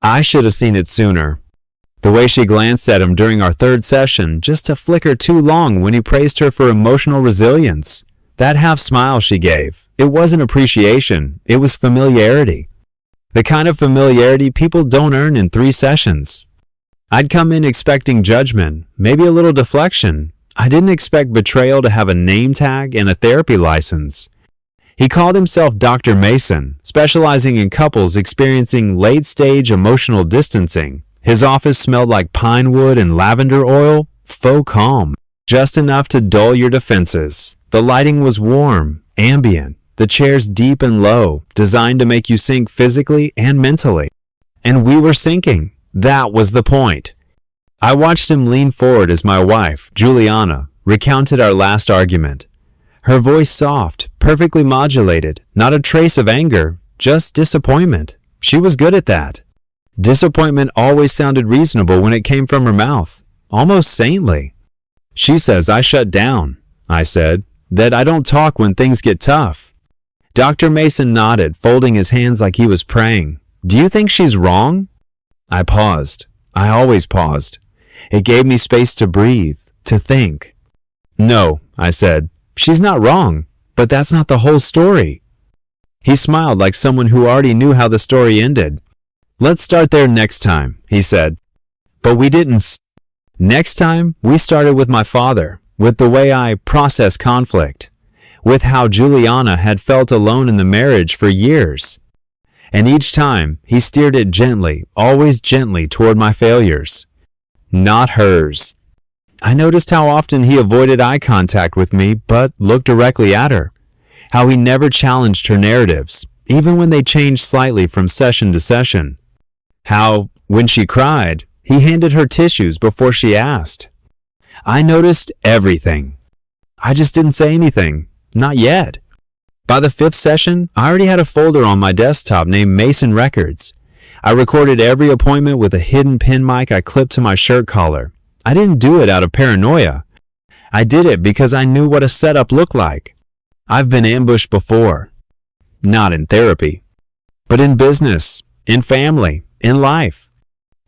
I should have seen it sooner. The way she glanced at him during our third session, just a flicker too long when he praised her for emotional resilience. That half smile she gave, it wasn't appreciation, it was familiarity. The kind of familiarity people don't earn in 3 sessions. I'd come in expecting judgment, maybe a little deflection. I didn't expect betrayal to have a name tag and a therapy license. He called himself Dr. Mason, specializing in couples experiencing late-stage emotional distancing. His office smelled like pine wood and lavender oil, faux calm, just enough to dull your defenses. The lighting was warm, ambient, the chairs deep and low, designed to make you sink physically and mentally. And we were sinking. That was the point. I watched him lean forward as my wife, Juliana, recounted our last argument. Her voice soft, perfectly modulated, not a trace of anger, just disappointment. She was good at that. Disappointment always sounded reasonable when it came from her mouth, almost saintly. She says I shut down, I said, that I don't talk when things get tough. Dr. Mason nodded, folding his hands like he was praying. Do you think she's wrong? I paused. I always paused. It gave me space to breathe, to think. No, I said. She's not wrong, but that's not the whole story. He smiled like someone who already knew how the story ended. Let's start there next time, he said. But we didn't. Next time, we started with my father, with the way I process conflict, with how Juliana had felt alone in the marriage for years. And each time, he steered it gently, always gently toward my failures, not hers. I noticed how often he avoided eye contact with me but looked directly at her, how he never challenged her narratives, even when they changed slightly from session to session, how, when she cried, he handed her tissues before she asked. I noticed everything. I just didn't say anything, not yet. By the 5th session, I already had a folder on my desktop named Mason Records. I recorded every appointment with a hidden pin mic I clipped to my shirt collar. I didn't do it out of paranoia. I did it because I knew what a setup looked like. I've been ambushed before. Not in therapy, but in business, in family, in life.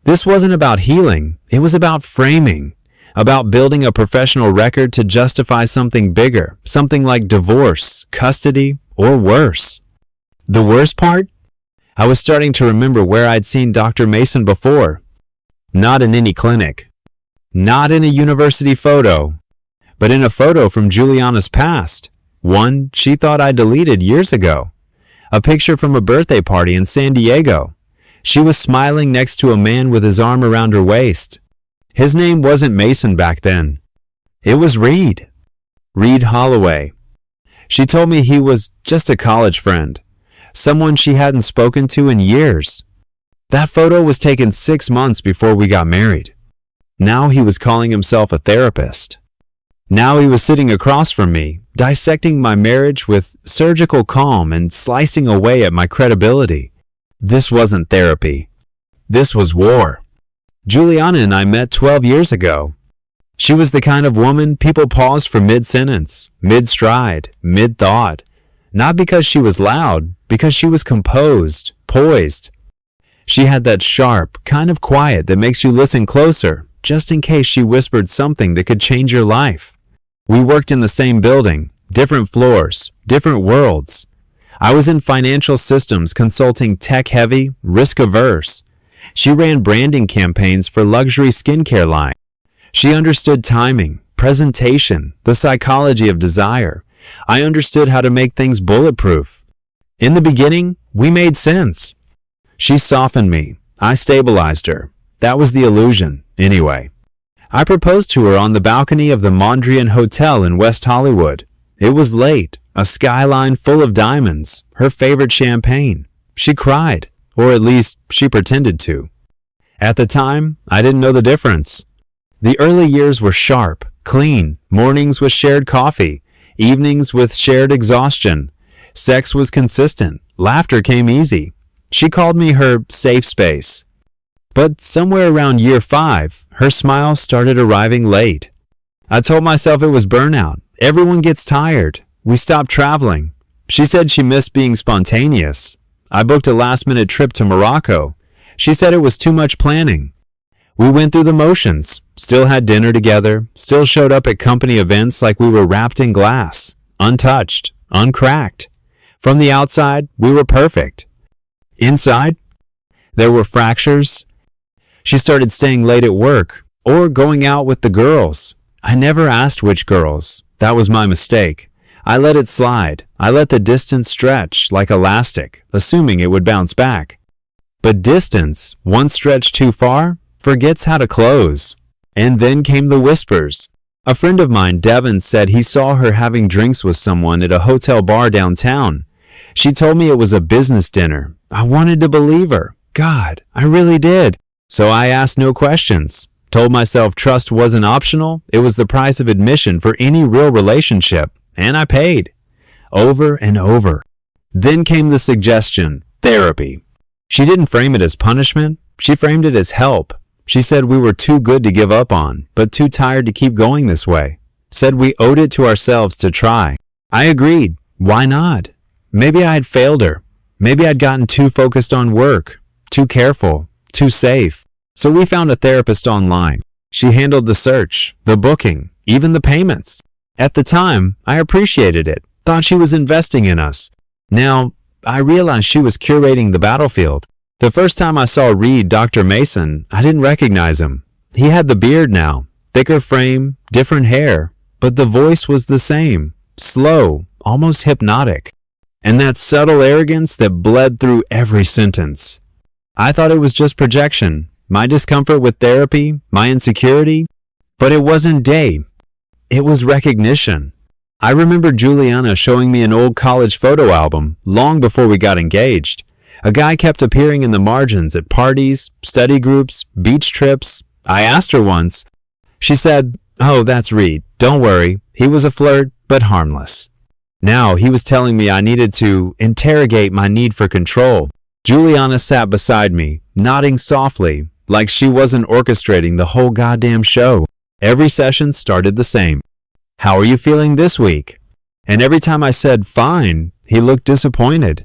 This wasn't about healing. It was about framing, about building a professional record to justify something bigger, something like divorce, custody, or worse. The worst part? I was starting to remember where I'd seen Dr. Mason before. Not in any clinic. Not in a university photo, but in a photo from Juliana's past, one she thought I deleted years ago. A picture from a birthday party in San Diego. She was smiling next to a man with his arm around her waist. His name wasn't Mason back then. It was Reed. Reed Holloway. She told me he was just a college friend, someone she hadn't spoken to in years. That photo was taken 6 months before we got married. Now he was calling himself a therapist. Now he was sitting across from me, dissecting my marriage with surgical calm and slicing away at my credibility. This wasn't therapy. This was war. Juliana and I met 12 years ago. She was the kind of woman people paused for mid-sentence, mid-stride, mid-thought. Not because she was loud, because she was composed, poised. She had that sharp, kind of quiet that makes you listen closer, just in case she whispered something that could change your life. We worked in the same building, different floors, different worlds. I was in financial systems consulting tech-heavy, risk-averse. She ran branding campaigns for luxury skincare line. She understood timing, presentation, the psychology of desire. I understood how to make things bulletproof. In the beginning, we made sense. She softened me. I stabilized her. That was the illusion, anyway. I proposed to her on the balcony of the Mondrian Hotel in West Hollywood. It was late, a skyline full of diamonds, her favorite champagne. She cried, or at least she pretended to. At the time, I didn't know the difference. The early years were sharp, clean, mornings with shared coffee, evenings with shared exhaustion. Sex was consistent, laughter came easy. She called me her safe space. But somewhere around year 5, her smile started arriving late. I told myself it was burnout. Everyone gets tired. We stopped traveling. She said she missed being spontaneous. I booked a last-minute trip to Morocco. She said it was too much planning. We went through the motions, still had dinner together, still showed up at company events like we were wrapped in glass, untouched, uncracked. From the outside, we were perfect. Inside, there were fractures. She started staying late at work or going out with the girls. I never asked which girls. That was my mistake. I let it slide. I let the distance stretch like elastic, assuming it would bounce back. But distance, once stretched too far, forgets how to close. And then came the whispers. A friend of mine, Devin, said he saw her having drinks with someone at a hotel bar downtown. She told me it was a business dinner. I wanted to believe her. God, I really did. So I asked no questions. Told myself trust wasn't optional. It was the price of admission for any real relationship. And I paid. Over and over. Then came the suggestion, therapy. She didn't frame it as punishment. She framed it as help. She said we were too good to give up on, but too tired to keep going this way. Said we owed it to ourselves to try. I agreed. Why not? Maybe I had failed her. Maybe I'd gotten too focused on work, too careful, too safe. So we found a therapist online. She handled the search, the booking, even the payments. At the time, I appreciated it, thought she was investing in us. Now, I realized she was curating the battlefield. The first time I saw Reed, Dr. Mason, I didn't recognize him. He had the beard now, thicker frame, different hair, but the voice was the same, slow, almost hypnotic. And that subtle arrogance that bled through every sentence. I thought it was just projection, my discomfort with therapy, my insecurity, but it wasn't Dave. It was recognition. I remember Juliana showing me an old college photo album long before we got engaged. A guy kept appearing in the margins at parties, study groups, beach trips. I asked her once. She said, "Oh, that's Reed. Don't worry. He was a flirt, but harmless." Now he was telling me I needed to interrogate my need for control. Juliana sat beside me, nodding softly, like she wasn't orchestrating the whole goddamn show. Every session started the same. "How are you feeling this week?" And every time I said fine, he looked disappointed.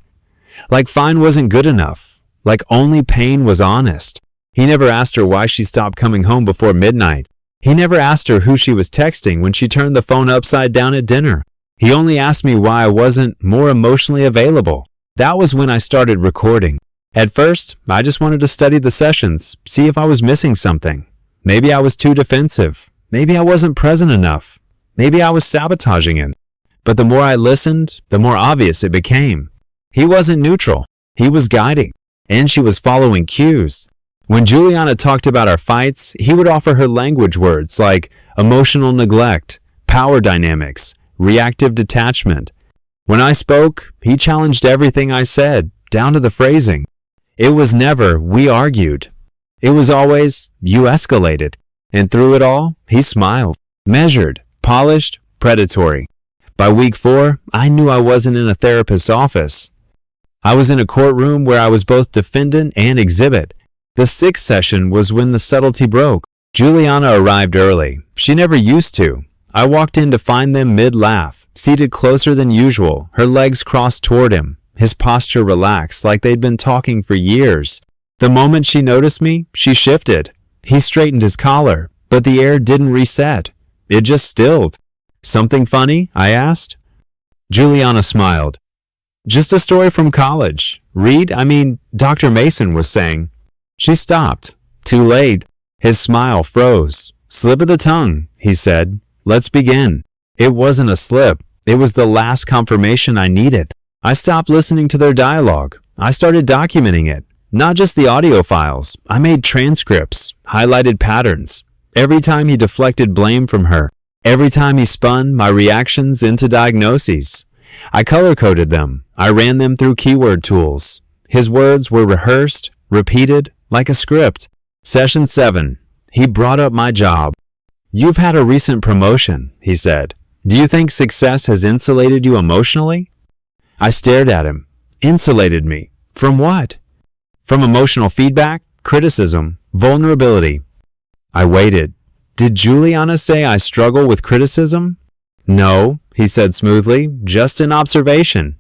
Like fine wasn't good enough. Like only pain was honest. He never asked her why she stopped coming home before midnight. He never asked her who she was texting when she turned the phone upside down at dinner. He only asked me why I wasn't more emotionally available. That was when I started recording. At first, I just wanted to study the sessions, see if I was missing something. Maybe I was too defensive. Maybe I wasn't present enough. Maybe I was sabotaging it. But the more I listened, the more obvious it became. He wasn't neutral. He was guiding. And she was following cues. When Juliana talked about our fights, he would offer her language words like emotional neglect, power dynamics, reactive detachment. When I spoke, he challenged everything I said, down to the phrasing. It was never, "we argued." It was always, "you escalated." And through it all, he smiled, measured, polished, predatory. By week 4, I knew I wasn't in a therapist's office. I was in a courtroom where I was both defendant and exhibit. The 6th session was when the subtlety broke. Juliana arrived early. She never used to. I walked in to find them mid-laugh, seated closer than usual, her legs crossed toward him, his posture relaxed like they'd been talking for years. The moment she noticed me, she shifted. He straightened his collar, but the air didn't reset. It just stilled. "Something funny?" I asked. Juliana smiled. "Just a story from college. Dr. Mason was saying." She stopped. Too late. His smile froze. "Slip of the tongue," he said. "Let's begin." It wasn't a slip. It was the last confirmation I needed. I stopped listening to their dialogue. I started documenting it. Not just the audio files. I made transcripts, highlighted patterns. Every time he deflected blame from her. Every time he spun my reactions into diagnoses. I color-coded them. I ran them through keyword tools. His words were rehearsed, repeated, like a script. Session 7. He brought up my job. "You've had a recent promotion," he said. "Do you think success has insulated you emotionally?" I stared at him. Insulated me. From what? From emotional feedback, criticism, vulnerability. I waited. Did Juliana say I struggle with criticism? "No," he said smoothly, "just an observation."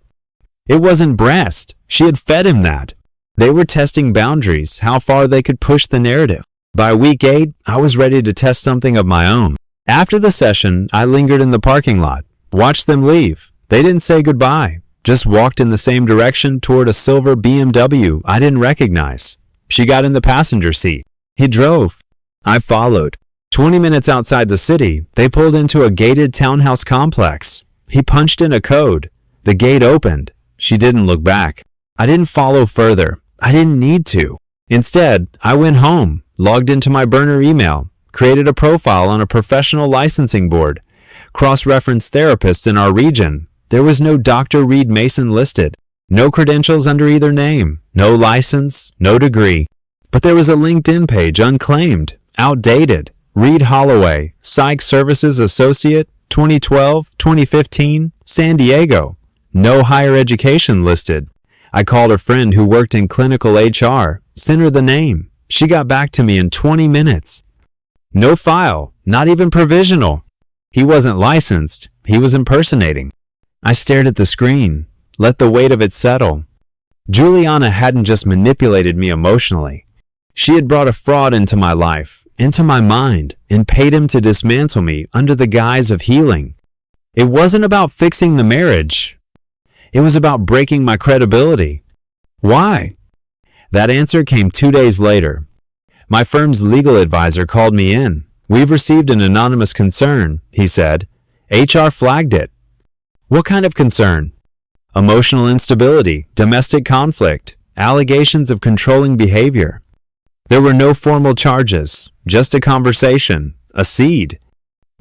It wasn't breast. She had fed him that. They were testing boundaries, how far they could push the narrative. By week 8, I was ready to test something of my own. After the session, I lingered in the parking lot, watched them leave. They didn't say goodbye, just walked in the same direction toward a silver BMW I didn't recognize. She got in the passenger seat. He drove. I followed. 20 minutes outside the city, they pulled into a gated townhouse complex. He punched in a code. The gate opened. She didn't look back. I didn't follow further. I didn't need to. Instead, I went home, logged into my burner email, created a profile on a professional licensing board, cross-referenced therapists in our region. There was no Dr. Reed Mason listed, no credentials under either name, no license, no degree. But there was a LinkedIn page unclaimed, outdated. Reed Holloway, Psych Services Associate, 2012-2015, San Diego. No higher education listed. I called a friend who worked in clinical HR, sent her the name. She got back to me in 20 minutes. No file, not even provisional. He wasn't licensed, he was impersonating. I stared at the screen, let the weight of it settle. Juliana hadn't just manipulated me emotionally. She had brought a fraud into my life, into my mind, and paid him to dismantle me under the guise of healing. It wasn't about fixing the marriage. It was about breaking my credibility. Why? That answer came 2 days later. My firm's legal advisor called me in. We've received an anonymous concern, he said. HR flagged it. What kind of concern? Emotional instability, domestic conflict, allegations of controlling behavior. There were no formal charges, just a conversation, a seed.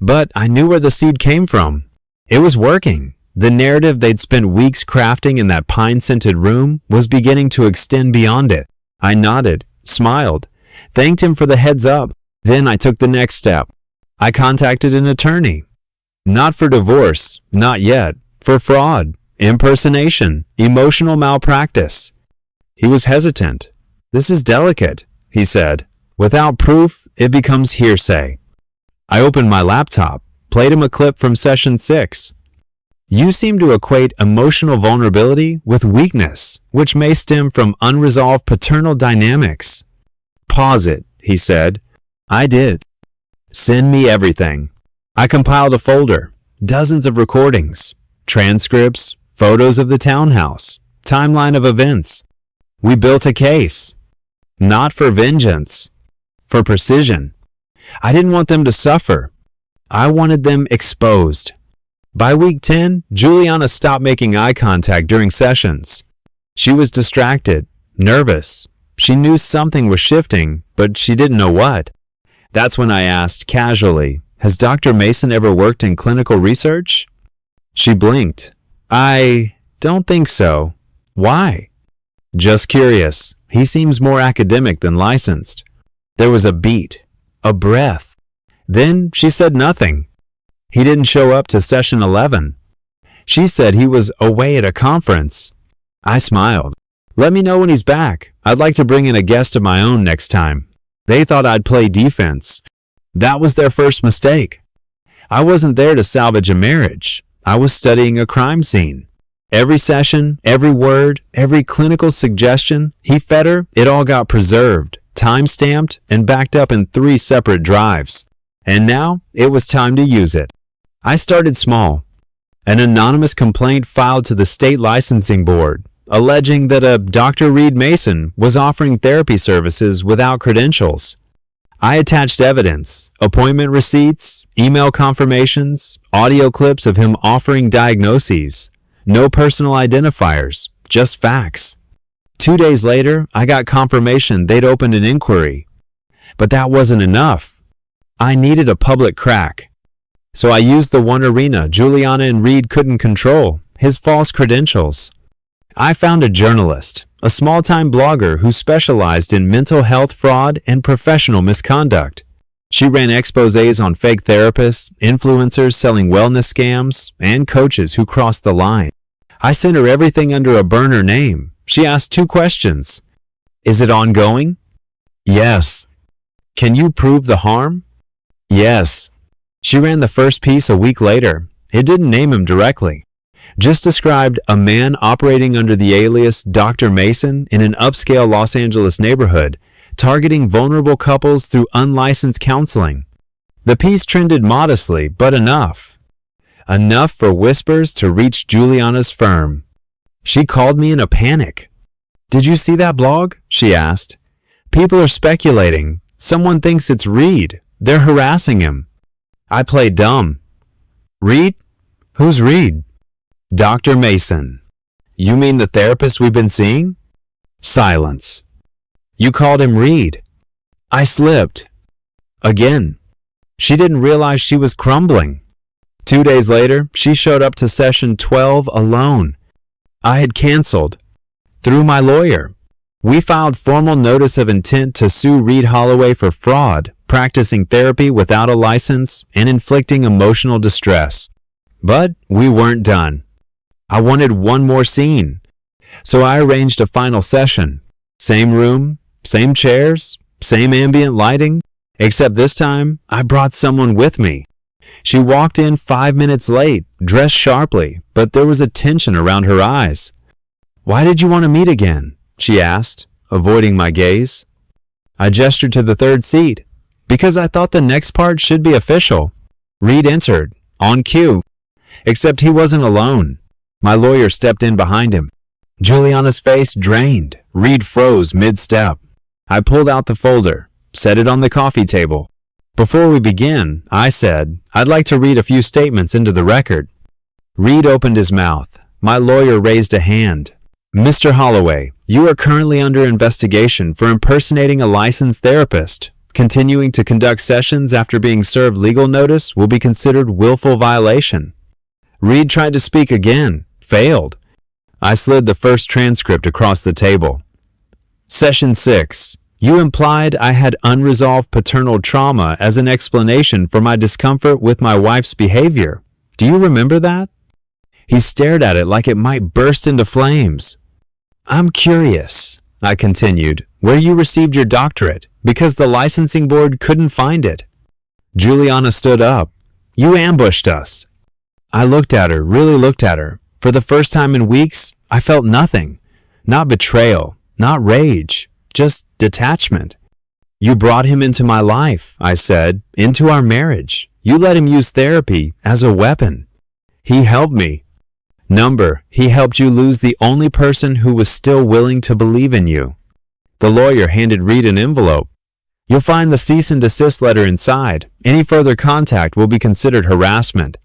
But I knew where the seed came from. It was working. The narrative they'd spent weeks crafting in that pine-scented room was beginning to extend beyond it. I nodded, smiled, thanked him for the heads up. Then I took the next step. I contacted an attorney. Not for divorce, not yet. For fraud, impersonation, emotional malpractice. He was hesitant. This is delicate, he said. Without proof, it becomes hearsay. I opened my laptop, played him a clip from session 6. You seem to equate emotional vulnerability with weakness, which may stem from unresolved paternal dynamics. Pause it, he said. I did. Send me everything. I compiled a folder, dozens of recordings, transcripts, photos of the townhouse, timeline of events. We built a case. Not for vengeance, for precision. I didn't want them to suffer. I wanted them exposed. By week 10, Juliana stopped making eye contact during sessions. She was distracted, nervous. She knew something was shifting, but she didn't know what. That's when I asked casually, has Dr. Mason ever worked in clinical research? She blinked. I don't think so. Why? Just curious. He seems more academic than licensed. There was a beat, a breath. Then she said nothing. He didn't show up to session 11. She said he was away at a conference. I smiled. Let me know when he's back. I'd like to bring in a guest of my own next time. They thought I'd play defense. That was their first mistake. I wasn't there to salvage a marriage. I was studying a crime scene. Every session, every word, every clinical suggestion, he fed her, it all got preserved, time-stamped, and backed up in 3 separate drives. And now, it was time to use it. I started small. An anonymous complaint filed to the state licensing board, alleging that a Dr. Reed Mason was offering therapy services without credentials. I attached evidence, appointment receipts, email confirmations, audio clips of him offering diagnoses. No personal identifiers, just facts. 2 days later, I got confirmation they'd opened an inquiry. But that wasn't enough. I needed a public crack. So I used the one arena Juliana and Reed couldn't control, his false credentials. I found a journalist, a small-time blogger who specialized in mental health fraud and professional misconduct. She ran exposés on fake therapists, influencers selling wellness scams, and coaches who crossed the line. I sent her everything under a burner name. She asked 2 questions. Is it ongoing? Yes. Can you prove the harm? Yes. She ran the first piece a week later. It didn't name him directly. Just described a man operating under the alias Dr. Mason in an upscale Los Angeles neighborhood, targeting vulnerable couples through unlicensed counseling. The piece trended modestly, but enough. Enough for whispers to reach Juliana's firm. She called me in a panic. "Did you see that blog?" she asked. "People are speculating. Someone thinks it's Reed. They're harassing him." I played dumb. "Reed? Who's Reed?" "Dr. Mason." "You mean the therapist we've been seeing?" Silence. "You called him Reed." I slipped. Again. She didn't realize she was crumbling. 2 days later, she showed up to session 12 alone. I had canceled. Through my lawyer. We filed formal notice of intent to sue Reed Holloway for fraud, practicing therapy without a license, and inflicting emotional distress. But we weren't done. I wanted one more scene. So I arranged a final session. Same room, same chairs, same ambient lighting, except this time I brought someone with me. She walked in 5 minutes late, dressed sharply, but there was a tension around her eyes. "Why did you want to meet again?" she asked, avoiding my gaze. I gestured to the third seat. "Because I thought the next part should be official." Reed entered, on cue. Except he wasn't alone. My lawyer stepped in behind him. Juliana's face drained. Reed froze mid-step. I pulled out the folder, set it on the coffee table. "Before we begin," I said, "I'd like to read a few statements into the record." Reed opened his mouth. My lawyer raised a hand. "Mr. Holloway, you are currently under investigation for impersonating a licensed therapist. Continuing to conduct sessions after being served legal notice will be considered willful violation." Reed tried to speak again, failed. I slid the first transcript across the table. Session 6. You implied I had unresolved paternal trauma as an explanation for my discomfort with my wife's behavior. Do you remember that? He stared at it like it might burst into flames. "I'm curious," I continued, "where you received your doctorate, because the licensing board couldn't find it." Juliana stood up. "You ambushed us." I looked at her, really looked at her. For the first time in weeks, I felt nothing. Not betrayal, not rage, just detachment. "You brought him into my life," I said, "into our marriage. You let him use therapy as a weapon. He helped me. He helped you lose the only person who was still willing to believe in you." The lawyer handed Reed an envelope. "You'll find the cease and desist letter inside. Any further contact will be considered harassment."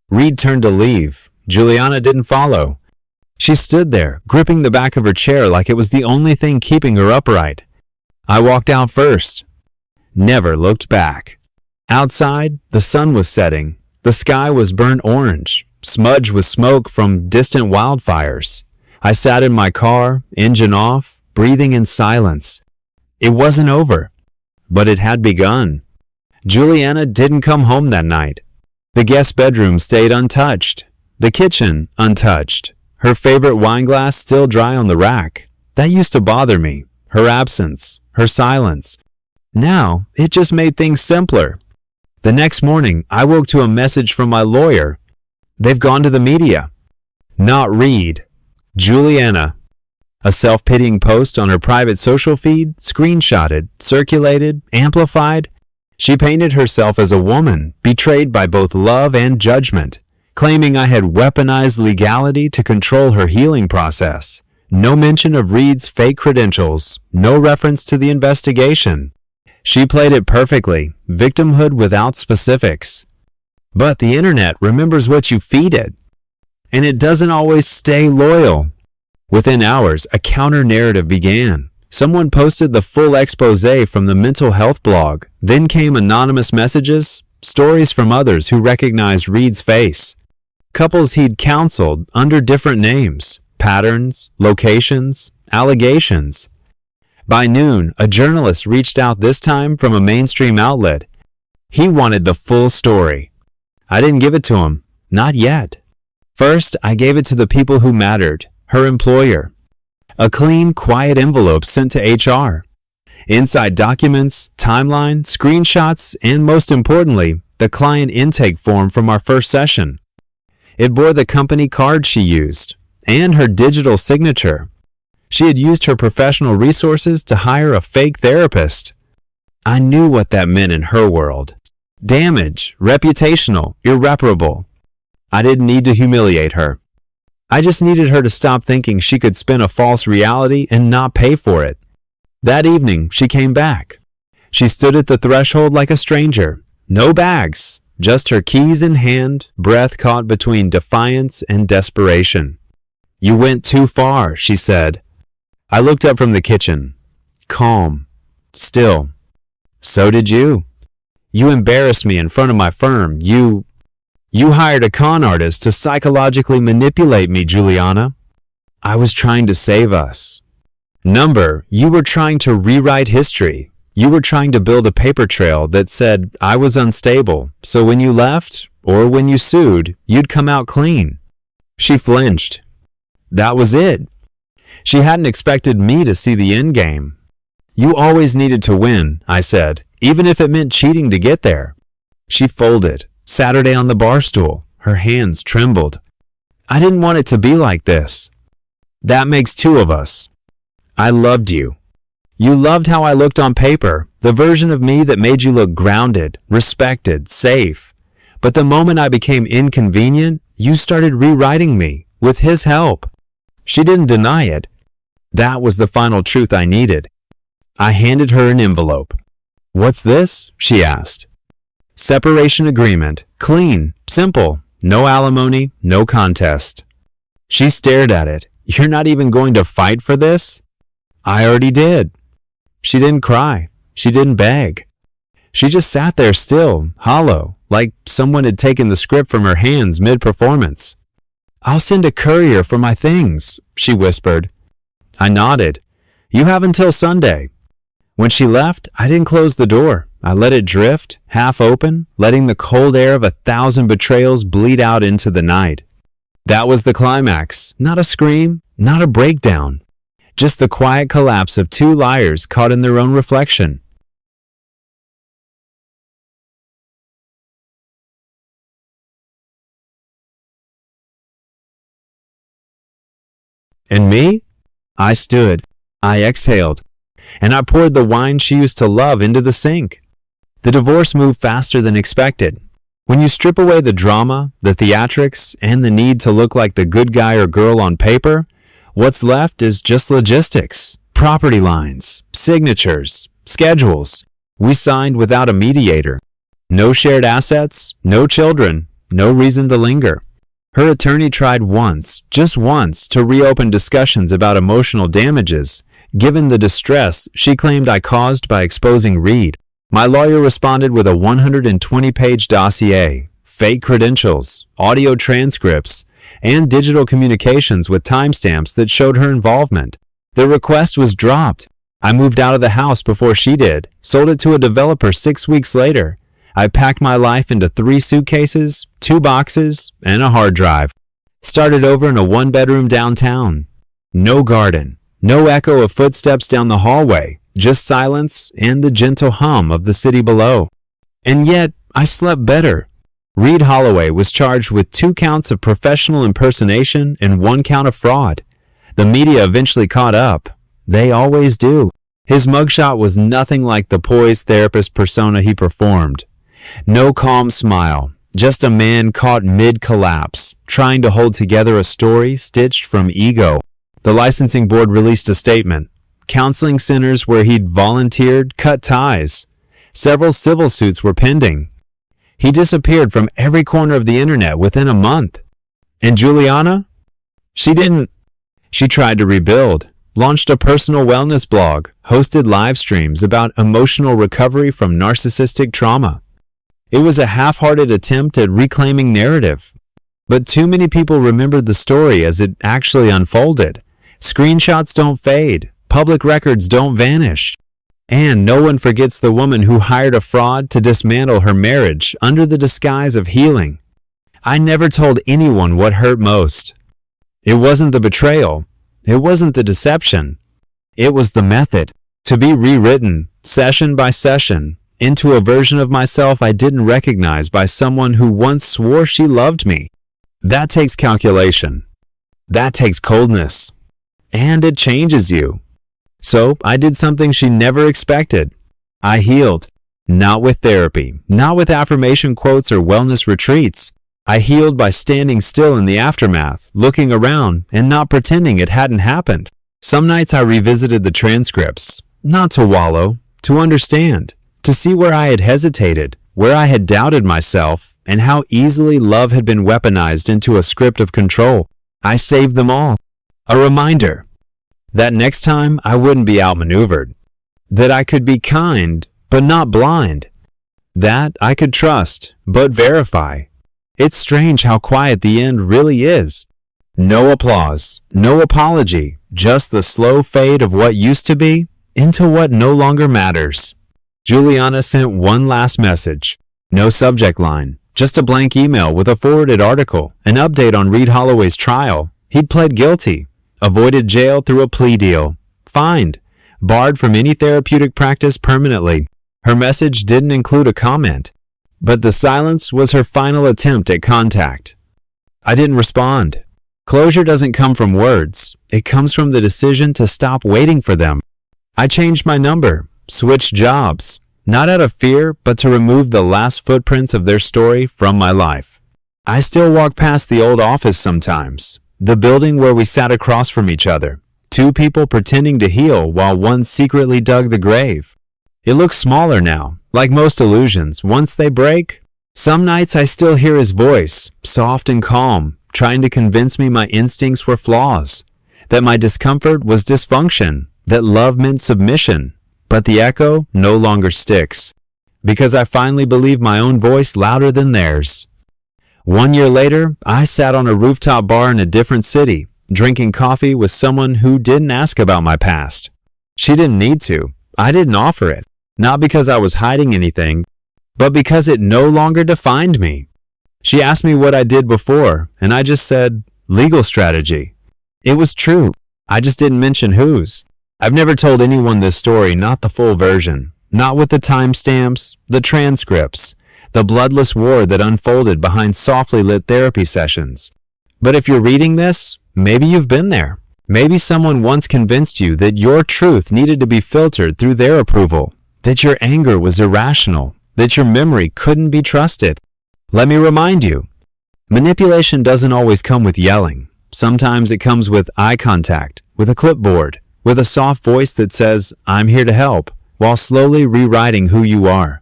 Reed turned to leave. Juliana didn't follow. She stood there, gripping the back of her chair like it was the only thing keeping her upright. I walked out first. Never looked back. Outside, the sun was setting. The sky was burnt orange, smudged with smoke from distant wildfires. I sat in my car, engine off, breathing in silence. It wasn't over, but it had begun. Juliana didn't come home that night. The guest bedroom stayed untouched. The kitchen untouched. Her favorite wine glass still dry on the rack. That used to bother me. Her absence, her silence. Now, it just made things simpler. The next morning, I woke to a message from my lawyer. "They've gone to the media." Not Reed. Juliana. A self-pitying post on her private social feed, screenshotted, circulated, amplified. She painted herself as a woman, betrayed by both love and judgment, claiming I had weaponized legality to control her healing process. No mention of Reed's fake credentials, no reference to the investigation. She played it perfectly, victimhood without specifics. But the internet remembers what you feed it. And it doesn't always stay loyal. Within hours, a counter-narrative began. Someone posted the full expose from the mental health blog. Then came anonymous messages, stories from others who recognized Reed's face. Couples he'd counseled under different names, patterns, locations, allegations. By noon, a journalist reached out, this time from a mainstream outlet. He wanted the full story. I didn't give it to him. Not yet. First, I gave it to the people who mattered, her employer. A clean, quiet envelope sent to HR. Inside documents, timeline, screenshots, and most importantly, the client intake form from our first session. It bore the company card she used, and her digital signature. She had used her professional resources to hire a fake therapist. I knew what that meant in her world. Damage, reputational, irreparable. I didn't need to humiliate her. I just needed her to stop thinking she could spin a false reality and not pay for it. That evening, she came back. She stood at the threshold like a stranger. No bags, just her keys in hand, breath caught between defiance and desperation. "You went too far," she said. I looked up from the kitchen. Calm. Still. "So did you. You embarrassed me in front of my firm. You hired a con artist to psychologically manipulate me, Juliana." "I was trying to save us." "Number, you were trying to rewrite history. You were trying to build a paper trail that said I was unstable, so when you left, or when you sued, you'd come out clean." She flinched. That was it. She hadn't expected me to see the end game. "You always needed to win," I said, "even if it meant cheating to get there." She folded, Saturday on the bar stool. Her hands trembled. "I didn't want it to be like this." "That makes two of us." "I loved you. You loved how I looked on paper, the version of me that made you look grounded, respected, safe. But the moment I became inconvenient, you started rewriting me, with his help." She didn't deny it. That was the final truth I needed. I handed her an envelope. "What's this?" she asked. "Separation agreement. Clean. Simple. No alimony. No contest." She stared at it. "You're not even going to fight for this?" "I already did." She didn't cry. She didn't beg. She just sat there still, hollow, like someone had taken the script from her hands mid-performance. "I'll send a courier for my things," she whispered. I nodded. "You have until Sunday." When she left, I didn't close the door. I let it drift, half open, letting the cold air of 1,000 betrayals bleed out into the night. That was the climax. Not a scream, not a breakdown. Just the quiet collapse of two liars caught in their own reflection. And me? I stood. I exhaled. And I poured the wine she used to love into the sink. The divorce moved faster than expected. When you strip away the drama, the theatrics, and the need to look like the good guy or girl on paper, what's left is just logistics, property lines, signatures, schedules. We signed without a mediator. No shared assets, no children, no reason to linger. Her attorney tried once, just once, to reopen discussions about emotional damages, given the distress she claimed I caused by exposing Reed. My lawyer responded with a 120-page dossier, fake credentials, audio transcripts, and digital communications with timestamps that showed her involvement. The request was dropped. I moved out of the house before she did, sold it to a developer 6 weeks later. I packed my life into 3 suitcases, 2 boxes, and a hard drive. Started over in a 1-bedroom downtown. No garden, no echo of footsteps down the hallway, just silence and the gentle hum of the city below. And yet, I slept better. Reed Holloway was charged with 2 counts of professional impersonation and 1 count of fraud. The media eventually caught up. They always do. His mugshot was nothing like the poised therapist persona he performed. No calm smile, just a man caught mid-collapse, trying to hold together a story stitched from ego. The licensing board released a statement. Counseling centers where he'd volunteered cut ties. Several civil suits were pending. He disappeared from every corner of the internet within a month. And Juliana? She didn't. She tried to rebuild, launched a personal wellness blog, hosted live streams about emotional recovery from narcissistic trauma. It was a half-hearted attempt at reclaiming narrative. But too many people remembered the story as it actually unfolded. Screenshots don't fade. Public records don't vanish. And no one forgets the woman who hired a fraud to dismantle her marriage under the disguise of healing. I never told anyone what hurt most. It wasn't the betrayal. It wasn't the deception. It was the method. To be rewritten, session by session, into a version of myself I didn't recognize by someone who once swore she loved me. That takes calculation. That takes coldness. And it changes you. So I did something she never expected. I healed. Not with therapy, not with affirmation quotes or wellness retreats. I healed by standing still in the aftermath, looking around, and not pretending it hadn't happened. Some nights I revisited the transcripts, not to wallow, to understand, to see where I had hesitated, where I had doubted myself, and how easily love had been weaponized into a script of control. I saved them all. A reminder that next time I wouldn't be outmaneuvered, that I could be kind, but not blind, that I could trust, but verify. It's strange how quiet the end really is. No applause, no apology, just the slow fade of what used to be into what no longer matters. Juliana sent one last message. No subject line, just a blank email with a forwarded article, an update on Reed Holloway's trial. He'd pled guilty, avoided jail through a plea deal, fined, barred from any therapeutic practice permanently. Her message didn't include a comment, but the silence was her final attempt at contact. I didn't respond. Closure doesn't come from words. It comes from the decision to stop waiting for them. I changed my number, switched jobs, not out of fear, but to remove the last footprints of their story from my life. I still walk past the old office sometimes, the building where we sat across from each other, two people pretending to heal while one secretly dug the grave. It looks smaller now, like most illusions, once they break. Some nights I still hear his voice, soft and calm, trying to convince me my instincts were flaws, that my discomfort was dysfunction, that love meant submission. But the echo no longer sticks, because I finally believe my own voice louder than theirs. 1 year later, I sat on a rooftop bar in a different city, drinking coffee with someone who didn't ask about my past. She didn't need to. I didn't offer it. Not because I was hiding anything, but because it no longer defined me. She asked me what I did before, and I just said, legal strategy. It was true. I just didn't mention whose. I've never told anyone this story, not the full version, not with the timestamps, the transcripts, the bloodless war that unfolded behind softly lit therapy sessions. But if you're reading this, maybe you've been there. Maybe someone once convinced you that your truth needed to be filtered through their approval, that your anger was irrational, that your memory couldn't be trusted. Let me remind you, manipulation doesn't always come with yelling. Sometimes it comes with eye contact, with a clipboard, with a soft voice that says, I'm here to help, while slowly rewriting who you are.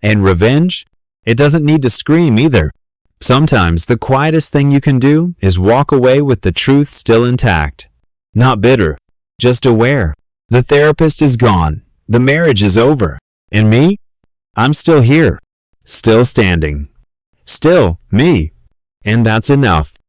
And revenge? It doesn't need to scream either. Sometimes the quietest thing you can do is walk away with the truth still intact. Not bitter, just aware. The therapist is gone. The marriage is over. And me? I'm still here. Still standing. Still me. And that's enough.